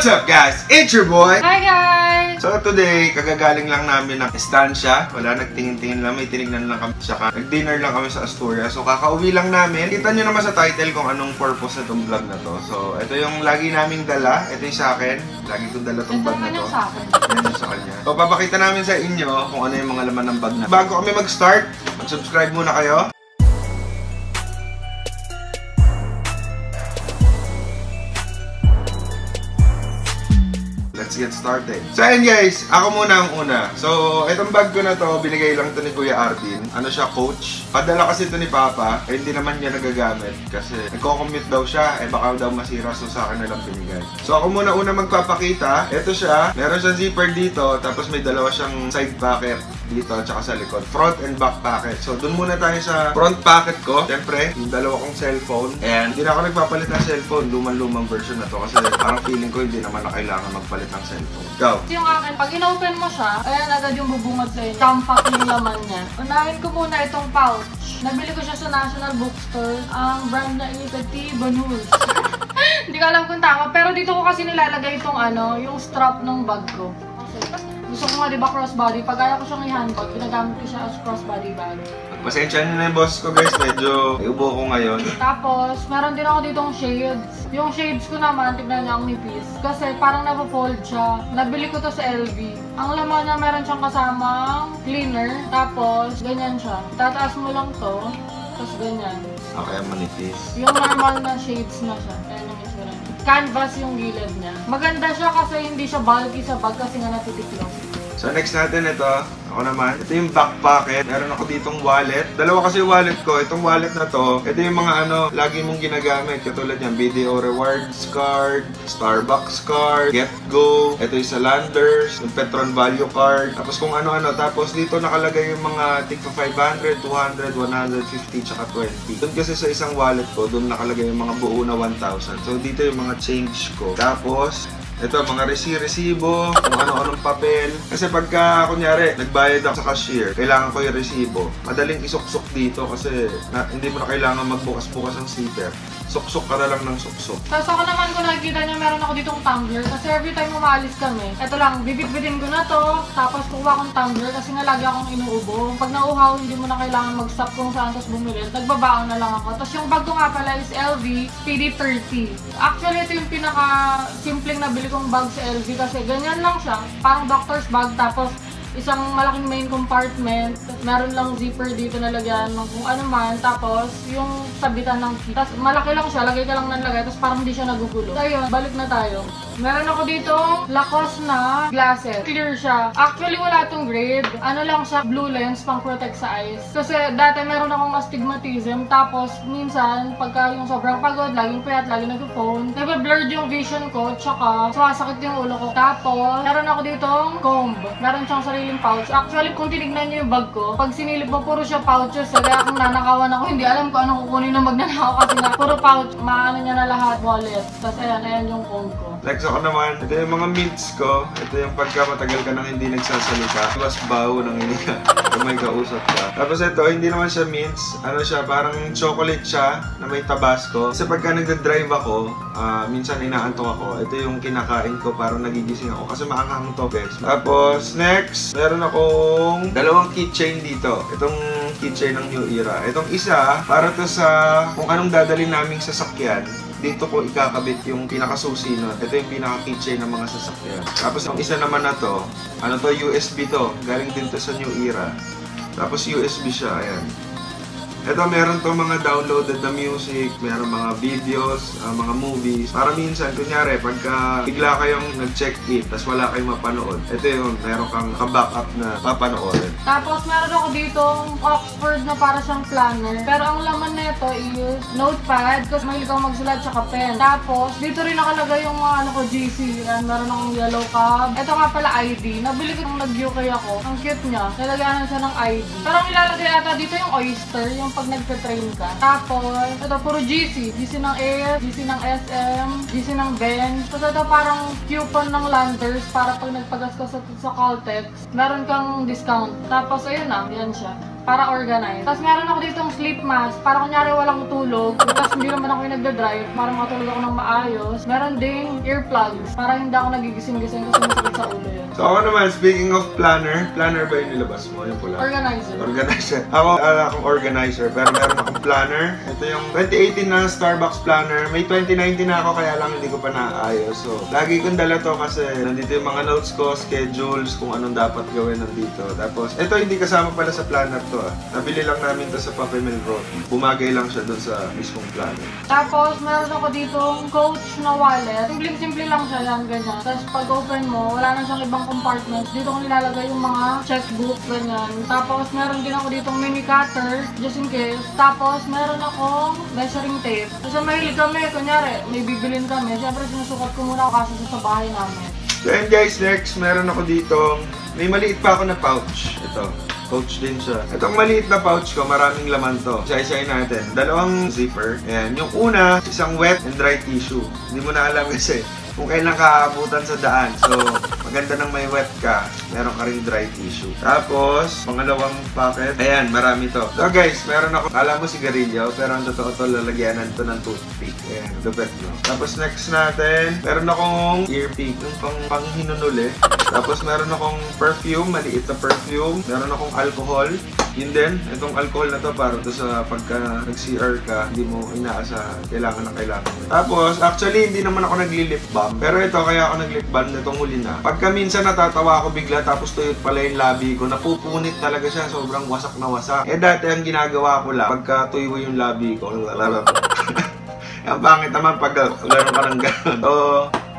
What's up guys? It's your boy! Hi guys! So today, kagagaling lang namin ng estansya. Wala, nagtingin-tingin lang, may tinignan lang kami. Saka nag-dinner lang kami sa Astoria. So kakauwi lang namin. Kita nyo naman sa title kung anong purpose na itong vlog na to. So ito yung lagi naming dala. Ito yung sa akin. Lagi kong dala itong bag na to. Ito sa akin. Yan yung sa kanya. So papakita namin sa inyo kung ano yung mga laman ng bag na. Bago kami mag-start, mag-subscribe muna kayo. Let's get started. So ayun guys, ako muna ang una. So itong bag ko na to, binigay lang to ni Kuya Arvin. Ano siya, Coach. Padala kasi to ni Papa, eh hindi naman niya nagagamit kasi nagko-commute daw siya, eh baka daw masira, so sa akin na lang binigay. So ako muna una magpapakita. Ito siya, meron siyang zipper dito, tapos may dalawa siyang side pocket dito at saka sa likod. Front and back pocket. So dun muna tayo sa front pocket ko. Siyempre, yung dalawa kong cellphone. And hindi na ako nagpapalit ng cellphone. Lumang-lumang version na to kasi parang feeling ko hindi naman na kailangan magpalit ng cellphone. Go! Yung akin, pag in-open mo siya, ayan agad yung bubungad sa'yo. Tampak yung laman niya. Unahin ko muna itong pouch. Nabili ko siya sa National Bookstore. Ang brand na ito, T-Banus. Hindi ko alam kung tama. Pero dito ko kasi nilalagay itong yung strap ng bag ko. Gusto ko nga, diba, crossbody. Pag ayaw ko siyang i-handbag, ginagamit ko siya as crossbody bag. Pasensya nyo na yung boss ko guys, medyo may ubo ko ngayon. Tapos, meron din ako ditong shades. Yung shades ko naman, tignan niya ang nipis. Kasi parang napo-fold siya. Nabili ko to sa LV. Ang laman niya, meron siyang kasamang cleaner. Tapos, ganyan siya. Tataas mo lang to. Tapos ganyan. Okay, manipis. Yung normal na shades na siya. Ayan yung isura niya. Canvas yung gilid niya. Maganda siya kasi hindi siya bulky sa bag kasi nga natitiklop. So next natin ito, ako naman. Ito yung back pocket. Meron ako ditong wallet. Dalawa kasi yung wallet ko. Itong wallet na to, ito yung mga lagi mong ginagamit. Katulad yan, BDO Rewards card, Starbucks card, Get Go. Ito yung sa Landers, yung Petron Value card. Tapos kung ano-ano. Tapos dito nakalagay yung mga tig 500, 200, 150, tsaka 20. Doon kasi sa isang wallet ko, doon nakalagay yung mga buo na 1,000. So dito yung mga change ko. Tapos, ito, mga resibo, kung ano-anong papel. Kasi pagka, kunyari, nagbayad ako sa cashier, kailangan ko yung resibo. Madaling isuksok dito kasi hindi mo na kailangan magbukas-bukas ng zipper. Suksok ka na lang ng suksok. Tapos ako naman, kung nakikita niyo, meron ako ditong tumbler. Kasi every time umaalis kami, ito lang, bibit-bitin ko na to. Tapos kuha akong tumbler kasi nga lagi akong inuubo. Pag nauuhaw, hindi mo na kailangan mag-stop kung saan tapos bumili. Nagbabaon na lang ako. Tapos yung bag ko nga pala is LV Speedy 30. Actually, ito yung pinaka-simpleng nabili kong bag sa LV kasi ganyan lang siya. Parang doctor's bag, tapos isang malaking main compartment, meron lang zipper dito na lagyan ng kung ano man, tapos yung sabitan ng key. Tapos malaki lang siya, lagay ka lang ng lagay, tapos parang hindi siya nagugulo. So ayun, balik na tayo. Meron ako dito Lacoste na glasses. Clear siya. Actually, wala tong grade. Ano lang siya, blue lens, pang protect sa eyes. Kasi dati meron akong astigmatism, tapos minsan, pagka yung sobrang pagod, laging payat, laging nag-phone, nag-blurred yung vision ko, tsaka sumasakit yung ulo ko. Tapos, meron ako ditong comb. Meron siyang sariling pouch. Actually, kung tinignan niyo yung bag ko, pag sinilip mo, puro siya pouches. Kaya kung nanakawan ako, hindi alam ko anong kukunin na magnanakaw kasi na puro pouch. Maano niya na lahat, wallet. Tapos ayan yung comb ko. Next ako naman, ito yung mga mints ko. Ito yung pagka matagal ka nang hindi nagsasalita. Iwas baho nang hindi ka may kausap ka. Tapos ito, hindi naman siya mints. Ano siya, parang chocolate siya na may tabasco. Kasi pagka nagda-drive ako, minsan inaantok ako. Ito yung kinakain ko, parang nagigising ako. Kasi maanghang to, guys. Tapos, next, meron akong dalawang keychain dito. Itong keychain ng New Era. Itong isa, para to sa kung anong dadalhin naming sasakyan. Dito ko ikakabit yung pinakasusi nun. Ito yung pinaka-keychain ng mga sasakyan. Tapos yung isa naman na to, USB to. Galing din to sa New Era. Tapos USB siya, ayan. Ito, meron to mga downloaded na music, meron mga videos, mga movies. Para minsan, kunyari, pagka bigla kayong nag-check-in, tapos wala kayong mapanood, ito yun, meron kang ka-backup na papanoorin. Tapos, meron ako ditong Oxford na para siyang planner. Pero ang laman nito is notepad, kasi mahilig akong magsulat tsaka pen. Tapos, dito rin nakalagay yung mga GC. Yan, meron akong yellow cab. Ito nga pala ID. Nabili ko nung nag-UK ako. Ang cute niya. Nilagyan siya ng ID. Pero ang ilalagay ata dito yung oyster, yung pag nagpe-train ka. Tapos, ito puro GC. GC ng Air, GC ng SM, GC ng Bench. Tapos ito parang coupon ng Landers para pag nagpagas ka sa Caltex, meron kang discount. Tapos ayun na, yan siya. para organize. Tapos meron ako ditong sleep mask para kunyari walang tulog. Tapos hindi naman ako yung nagda-drive para makatulog ako ng maayos. Meron ding earplugs para hindi ako nagigising-gising kasi masakit sa ulo yun. So ako naman, speaking of planner ba yung nilabas mo? Yung pula? Organizer. Organizer. Ako, akong organizer, pero meron akong planner. Ito yung 2018 na Starbucks planner. May 2019 na ako, kaya lang hindi ko pa naayos. So, lagi kong dala to kasi nandito yung mga notes ko, schedules, kung anong dapat gawin nandito. Tapos, ito hindi kasama pala sa planner to. Nabili lang namin to sa Papemel Road. Bumagay lang siya dun sa mismong planner. Tapos, meron ako ditong Coach na wallet. Simple lang siya yan, ganyan. Tapos, pag open mo, wala na siyang ibang compartments. Dito ko nilalagay yung mga checkbook, ganyan. Tapos, meron din ako ditong mini cutter, just in case. Tapos, meron akong measuring tape. Kasi mahilig kami, kunyari, may bibilin kami. Siyempre, sinusukat ko muna ako kasi sa bahay namin. So, and guys, next, meron ako dito. May maliit pa ako na pouch. Ito. Pouch din siya. Itong maliit na pouch ko, maraming laman to. Isa-isayin natin. Dalawang zipper. Ayan. Yung una, isang wet and dry tissue. Hindi mo na alam kasi kung kailan ka aabutan sa daan. So, maganda nang may wet ka, meron ka rin dry tissue. Tapos, pangalawang packet, ayan, marami to. So guys, meron ako, alam mo sigarilyo, pero ang totoo to, lalagyanan to ng toothpick. Ayan, lupet no. Tapos next natin, meron akong earpick, yung pang hinunuli. Tapos meron akong perfume, maliit na perfume. Meron akong alcohol. Yun din, itong alcohol na to para to sa pagka nag-CR ka, hindi mo inaasahan, kailangan na kailangan mo. Tapos, actually, hindi naman ako nagli-lip balm. Pero ito, kaya ako nag-lip balm nitong huli na. Pagka minsan natatawa ako bigla, tapos tuyot pala yung labi ko, napupunit talaga siya, sobrang wasak na wasak. Eh dati, ang ginagawa ko lang, pagka tuyo yung labi ko, ang pangit naman pag gano'n ka ng gano'n. So,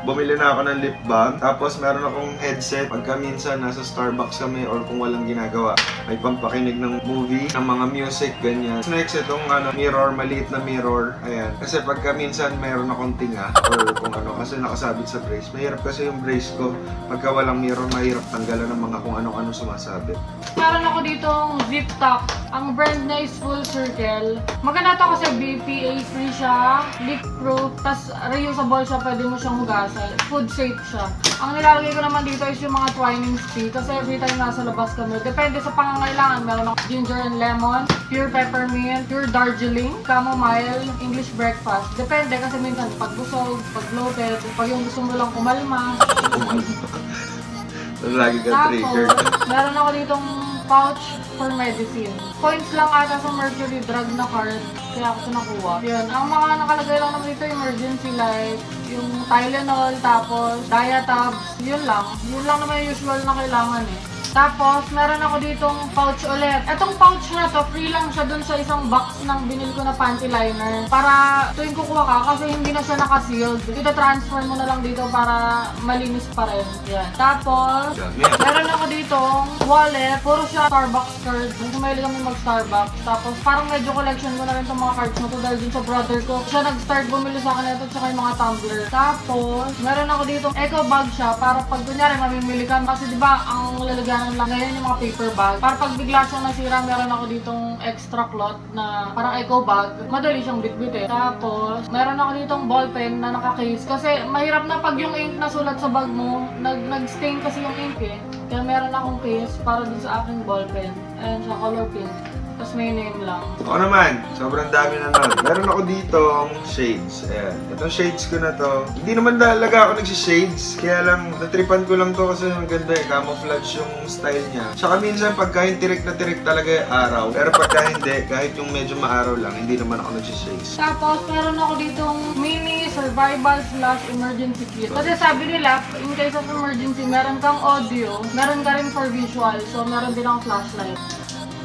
bumili na ako ng lip balm. Tapos meron akong headset. Pagka minsan nasa Starbucks kami or kung walang ginagawa, may pampakinig ng movie, ng mga music, ganyan. Next, itong mirror, maliit na mirror. Ayan. Kasi pagka minsan meron akong tinga or kung ano, kasi nakasabit sa brace. Mahirap kasi yung brace ko. Pagka walang mirror, mahirap tanggalan ng mga kung ano-ano sumasabit. Meron ako ditong zip top. Ang brand niya is Full Circle. Maganda to kasi BPA free siya, leak proof, tas reusable siya, pwede mo siyang hugasan. Food safe siya. Ang nilalagay ko naman dito is yung mga Twinings tea kasi every time nasa labas kami, depende sa pangangailangan. Meron ako ginger and lemon, pure peppermint, pure Darjeeling, chamomile, English breakfast. Depende kasi minsan pag busog, pag bloated, pag yung gusto mo lang kumalma. Lagi ka trigger. Meron ako ditong pouch for medicine. Points lang ata sa Mercury drug na card, kaya ako ito nakuha. Yun, ang mga nakalagay lang naman dito, emergency light, yung Tylenol, tapos Diatabs, yun lang. Yun lang naman yung usual na kailangan eh. Tapos, meron ako ditong pouch ulit. Etong pouch na to, free lang siya dun sa isang box ng binili ko na panty liner. Para tuwing kukuha ka, kasi hindi na siya naka-sealed. Ito-transfer mo na lang dito para malinis pa rin. Yan. Tapos, meron ako ditong wallet. Puro siya Starbucks cards. Kung mahilig kami mag-Starbucks. Tapos, parang medyo collection ko na rin itong mga cards na to dahil dun sa brother ko. Siya nag-start bumili sa akin ito, tsaka yung mga tumbler. Tapos, meron ako ditong eco bag siya para pag kunyari mamimili ka. Kasi diba, ang lalagyan lang ngayon yung mga paper bag. Para pag bigla siyang nasira, meron ako ditong extra cloth na parang eco bag. Madali siyang bitbit eh. Tapos, meron ako ditong ballpen na naka-case. Kasi mahirap na pag yung ink nasulat sa bag mo, nag-stain kasi yung ink eh. Kaya meron akong case para dun sa aking ballpen. Ayan siya, color pink. Tapos may name lang. Ako naman, sobrang dami na nun. Meron ako dito shades. Ayan. Itong shades ko na to. Hindi naman talaga ako nagsishades. Kaya lang, natripan ko lang to kasi ang ganda eh. Camouflage yung style niya. Tsaka minsan pagka yung tirik na tirik talaga yung araw. Pero pagka hindi, kahit yung medyo maaraw lang, hindi naman ako nagsishades. Tapos, meron ako ditong mini survival/emergency kit. Kasi sabi nila, in case of emergency, meron kang audio, meron ka rin for visual. So, meron din akong flashlight.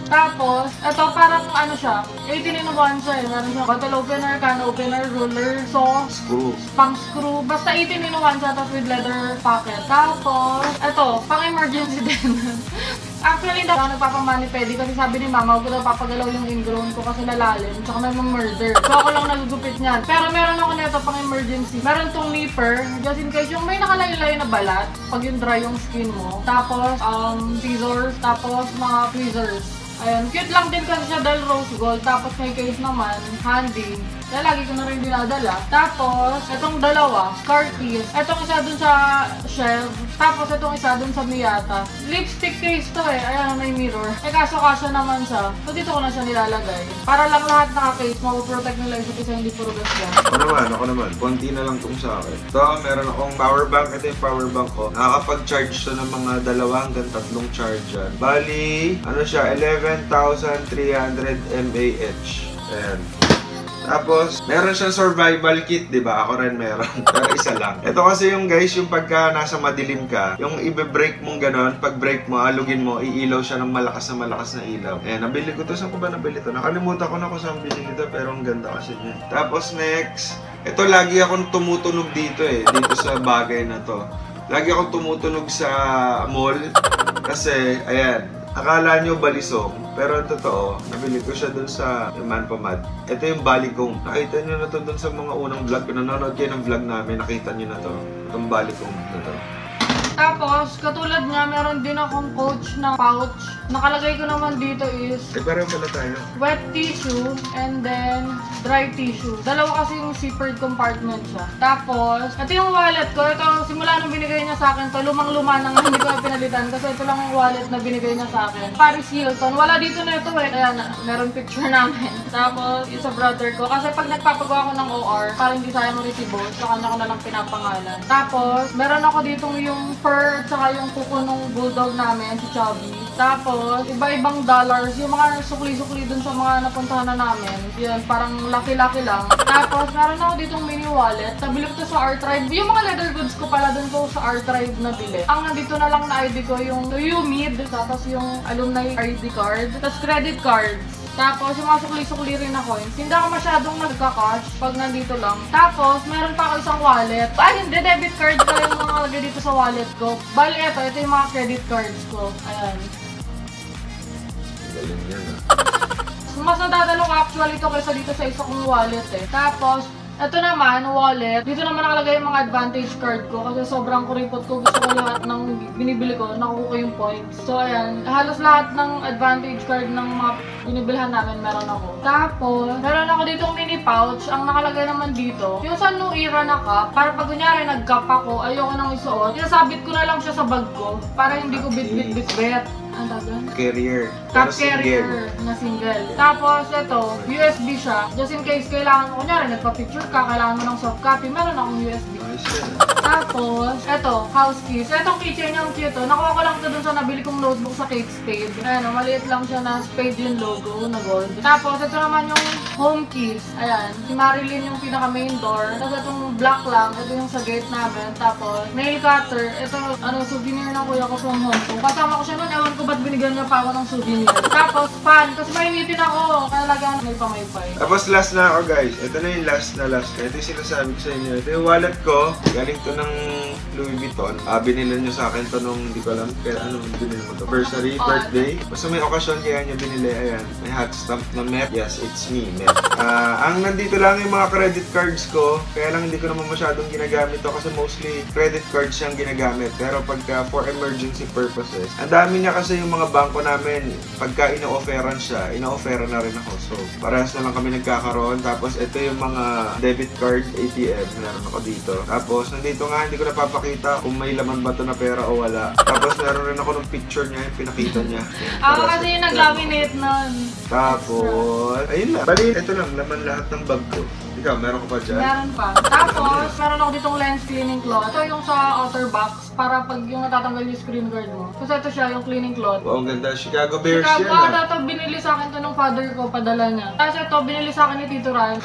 Tapos, ito parang ano siya, 18-in-1 siya eh. Meron siyang bottle opener, can opener, ruler, saw, Screw. pang screw. Basta 18-in-1 siya, tapos with leather pocket. Tapos, ito, pang emergency din. Actually, hindi ako nagpapamani-pedi kasi sabi ni mama, huwag ko daw papagalaw yung ingrown ko kasi lalalim, tsaka may murder. So, ako lang nagugupit niyan. Pero meron ako nito pang emergency. Meron tong nipper, just in case yung may nakalaylay na balat, pag yung dry yung skin mo. Tapos, scissors, tapos mga tweezers. Ayan, cute lang din kasi siya dahil rose gold. Tapos may case naman, handy. Kaya lagi ko na rin dinadala. Tapos, itong dalawa, car keys. Itong isa dun sa shelf. Tapos itong isa dun sa Miyata. Lipstick case to eh. Ayan, may may mirror. Eh kaso kasya naman siya. So dito ko na siya nilalagay. Para lang lahat naka-case, mapuprotect nila isa't isa, hindi puro gas yan. Ako naman. Konti na lang itong sa akin. Ito, meron akong power bank. Ito yung power bank ko. Nakakapag-charge to ng mga 2 hanggang 3 charge yan. Bali, ano siya, 11,300 mAh. Ayan. Tapos, meron siyang survival kit, di ba? Ako rin meron. Pero isa lang. Ito kasi yung guys, yung pagka nasa madilim ka, yung ibe-break mong ganon, pag break mo, alugin mo, iilaw siya ng malakas na ilaw. Eh, nabili ko to. Saan ko ba nabili to? Nakalimutan ko na kung saan bili nito, pero ang ganda kasi niya. Tapos next, ito lagi akong tumutunog dito eh, dito sa bagay na to. Lagi akong tumutunog sa mall kasi, ayan, akala nyo balisong, pero totoo, nabili ko siya dun sa Manpamad. Ito yung balikong. Nakita nyo na to dun sa mga unang vlog. Kung nanonood kayo ng vlog namin, nakita nyo na to. Itong balikong na to. Tapos, katulad nga, meron din akong pouch na pouch. Nakalagay ko naman dito is Pareho pala tayo. wet tissue and then dry tissue. Dalawa kasi yung zippered compartment siya. Tapos, ito yung wallet ko. Ito, simula nung binigay niya sa akin to, lumang-luma na nga, hindi ko na pinalitan. Kasi ito lang yung wallet na binigay niya sa akin. Paris Hilton. Wala dito na ito eh. Kaya meron picture namin. Tapos, yung sa brother ko. Kasi pag nagpapagawa ko ng OR, parang hindi sayang resibo. Sa kanya ko na lang pinapangalan. Tapos, meron ako ditong yung fur, tsaka yung kuko nung bulldog namin, si Chubby. Tapos, iba-ibang dollars, yung mga sukli-sukli dun sa mga napuntahan na namin. Yun, parang laki-laki lang. Tapos, meron ako ditong mini wallet. Nabili ko to sa R-Tribe. Yung mga leather goods ko pala dun ko sa R-Tribe nabili. Ang nandito na lang na ID ko, yung UMID, tapos yung alumni ID card, tapos credit cards. Tapos, yung mga sukli-sukli rin na coins. Hindi ako masyadong nagka-cash pag nandito lang. Tapos, meron pa ako isang wallet. Ay, hindi. Debit card ko yung mga lagay dito sa wallet ko. Bali, ito yung mga credit cards ko. Ayan. Galing yan ah. Mas nadadalo ko actually ito kaysa dito sa isa kong wallet eh. Tapos, ito naman, wallet. Dito naman nakalagay yung mga advantage card ko kasi sobrang kuripot ko. Gusto ko lahat ng binibili ko, nakukuha ko yung points. So, ayan. Halos lahat ng advantage card ng mga binibilhan namin meron ako. Tapos, meron ako ditong mini pouch. Ang nakalagay naman dito, yung sa New Era na cup, para pag kunyari nag-cup ako, ayoko nang isuot. Sinasabit ko na lang siya sa bag ko para hindi ko bit-bit-bit-bit. Ang tagal? Carrier. Cup carrier na single. Tapos ito, USB siya. Just in case kailangan mo, kunyari nagpa-picture ka, kailangan mo ng soft copy, meron akong USB. Tapos, ito, house keys. Itong keychain yung cute. Nakuha ko lang ito dun sa nabili kong notebook sa Kate Spade. Ayan, maliit lang siya na Spade yung logo na gold. Tapos, ito naman yung home keys. Ayan, si Marilyn yung pinaka main door. Tapos itong black lang, ito yung sa gate namin. Tapos, nail cutter. Ito, souvenir ng kuya ko from Hong Kong. Kasama ko siya nun, ewan ko ba't binigyan niya pa ako ng souvenir. Tapos, fan, kasi mainitin ako. Kaya lagyan may pamaypay. Tapos last na ako guys. Ito na yung last. Ito yung sinasabi ko sa inyo. Ito yung wallet ko. Galing to ng Louis Vuitton. Binili nyo sa akin to nung hindi ko alam kaya ano binili mo to. Anniversary, birthday. Basta may okasyon kaya nyo binili. Ayan. May hot stamp na Met. Yes, it's me, Met. Ang nandito lang yung mga credit cards ko. Kaya lang hindi ko naman masyadong ginagamit to kasi mostly credit cards siyang ginagamit. Pero pagka for emergency purposes, ang dami niya kasi yung mga bangko namin. Pagka ina-offeran siya, ina-offeran na rin ako. So, parehas na lang kami nagkakaroon. Tapos, ito yung mga debit card ATM. Meron ako dito. Tapos, nandito nga, hindi ko napapakita kung may laman ba ito na pera o wala. Tapos, meron rin ako ng picture niya, yung pinakita niya. Ako kasi yung nag-laminate nun. Tapos, ayun lang. Bali, ito lang, laman lahat ng bag ko. Ikaw, meron ka pa dyan? Meron pa. Tapos, meron ako ditong lens cleaning cloth. Ito yung sa outer box para pag yung natatanggal yung screen guard mo. Kasi ito siya, yung cleaning cloth. Wow, ang ganda. Chicago Bears yan Ito, binili sa akin to ng father ko, padala niya. Tapos ito, binili sa akin ni Tito Ryan.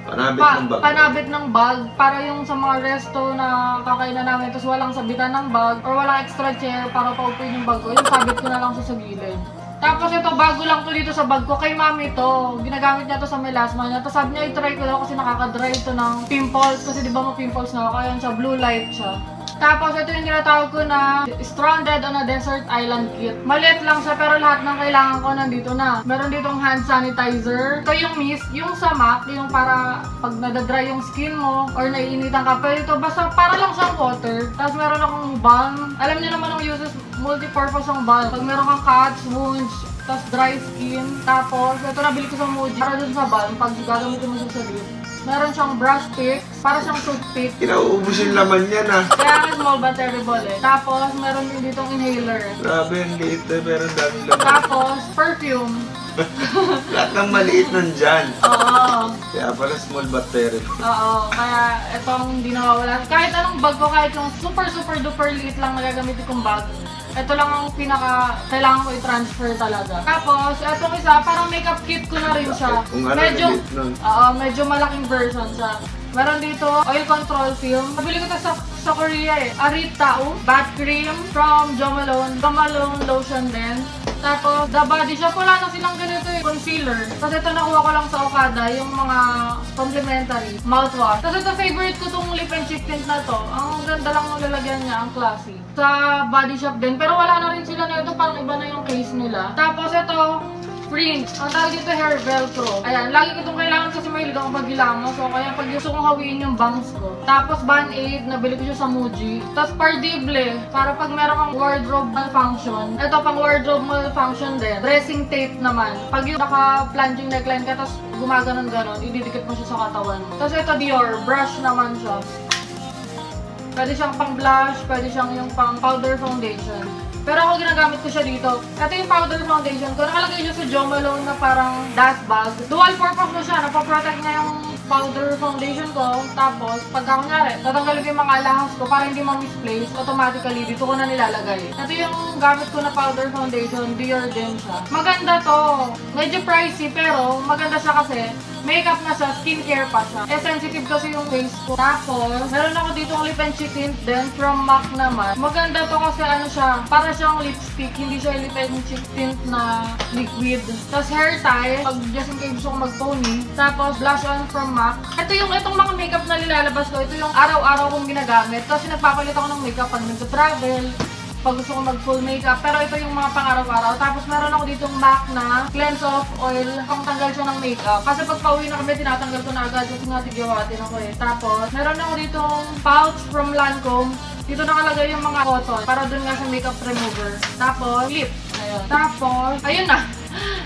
Panabit ng bag. Panabit ng bag. Para yung sa mga resto na kakainan namin, tapos walang sabitan ng bag or walang extra chair para paupuin yung bag ko. Yung sabit ko na lang sa gilid. Tapos ito, bago lang to dito sa bag ko. Kay mami to. Ginagamit niya to sa melasma niya. Tapos sabi niya, i-try ko daw kasi nakaka-dry ito ng pimples. Kasi di ba mo pimples na ako? Kaya siya, blue light siya. Tapos ito yung tinatawag ko na Stranded on a Desert Island Kit. Maliit lang siya pero lahat ng kailangan ko nandito na. Meron ditong hand sanitizer. Ito yung mist, yung sa MAC, yung para pag nadadry yung skin mo or naiinitan ka. Pero ito basta para lang siyang water. Tapos meron akong balm. Alam niyo naman ang uses, multi-purpose ang balm. Pag meron kang cuts, wounds, tapos dry skin. Tapos ito nabili ko sa Muji para dun sa balm pag gagamitin mo siya sa lip. Meron siyang brush picks, para siyang toothpick. Kinauubos yung laman yan ah. Kaya nga small but terrible eh. Tapos, meron din ditong inhaler. Grabe, ang liit eh, pero ang daming laman. Tapos, perfume. Lahat ng maliit nandyan. Oo. Kaya pala small but terrible. Oo. Kaya itong hindi nawawala. Kahit anong bag ko, kahit yung super duper liit lang nagagamit kong bag, ito lang ang pinaka kailangan ko i-transfer talaga. Tapos, etong isa, parang makeup kit ko na rin siya. Kung ano, Medyo, liit nun. medyo malaking version siya. Meron dito, oil control film. Nabili ko ito sa Korea eh. Arita Bat Cream from Jo Malone. Jo Malone lotion din. Tapos, The Body Shop, wala na silang ganito eh. Concealer. Kasi ito nakuha ko lang sa Okada, yung mga complimentary mouthwash. Tapos ito, favorite ko tong lip and cheek tint na to. Ang ganda lang ng lalagyan niya, ang classy. Sa Body Shop din, pero wala na rin sila na ito, parang iba na yung case nila. Tapos ito, Fringe. Ang tawag dito hair velcro. Ayan, lagi ko itong kailangan kasi mahilig akong magilamo. So, kaya pag gusto kong hawiin yung bangs ko. Tapos, Band-Aid, nabili ko siya sa Muji. Tapos, Pardible, para pag meron kang wardrobe malfunction. Ito, pang wardrobe malfunction din. Dressing tape naman. Pag yung naka-plunging neckline ka, tapos gumaganon-ganon, ididikit mo siya sa katawan mo. Tapos, ito, Dior. Brush naman siya. Pwede siyang pang blush, pwede siyang yung pang powder foundation. Pero ako ginagamit ko siya dito. Ito yung powder foundation ko. Nakalagay siya sa Jo Malone na parang dust bag. Dual purpose na siya. Napaprotect niya yung powder foundation ko. Tapos, pagka kunyari, tatanggalin ko yung mga alahas ko para hindi ma-misplace. Automatically, dito ko na nilalagay. Ito yung gamit ko na powder foundation. Dior din siya. Maganda to. Medyo pricey pero maganda siya kasi makeup na siya, skincare pa siya. Eh, sensitive kasi yung face ko. Tapos, meron ako dito lip and cheek tint din from MAC naman. Maganda to kasi ano siya, para siyang lipstick, hindi siya lip and cheek tint na liquid. Tapos hair tie, pag just in case gusto ko mag-pony. Tapos, blush on from MAC. Itong mga makeup na nilalabas ko, ito yung araw-araw kong ginagamit. Kasi nagpapalit ako ng makeup pag nag-travel, pag gusto ko mag-full makeup. Pero ito yung mga pang-araw-araw. Tapos meron ako ditong MAC na cleanse off oil. Pang tanggal siya ng makeup. Kasi pag pauwi na kami, tinatanggal ko na agad. Kasi nga tigiwatin ako eh. Tapos, meron ako ditong pouch from Lancome. Dito nakalagay yung mga cotton. Para dun nga sa makeup remover. Tapos, lip. Ayun. Tapos, ayun na.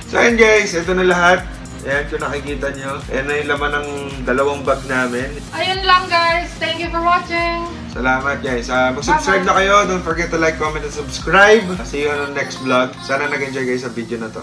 So ayun guys, ito na lahat. Ayan kung nakikita nyo. Ayan na yung laman ng dalawang bag namin. Ayun lang guys. Thank you for watching. Salamat guys. Mag-subscribe na kayo. Don't forget to like, comment, and subscribe. See you on the next vlog. Sana nag-enjoy guys sa video na to.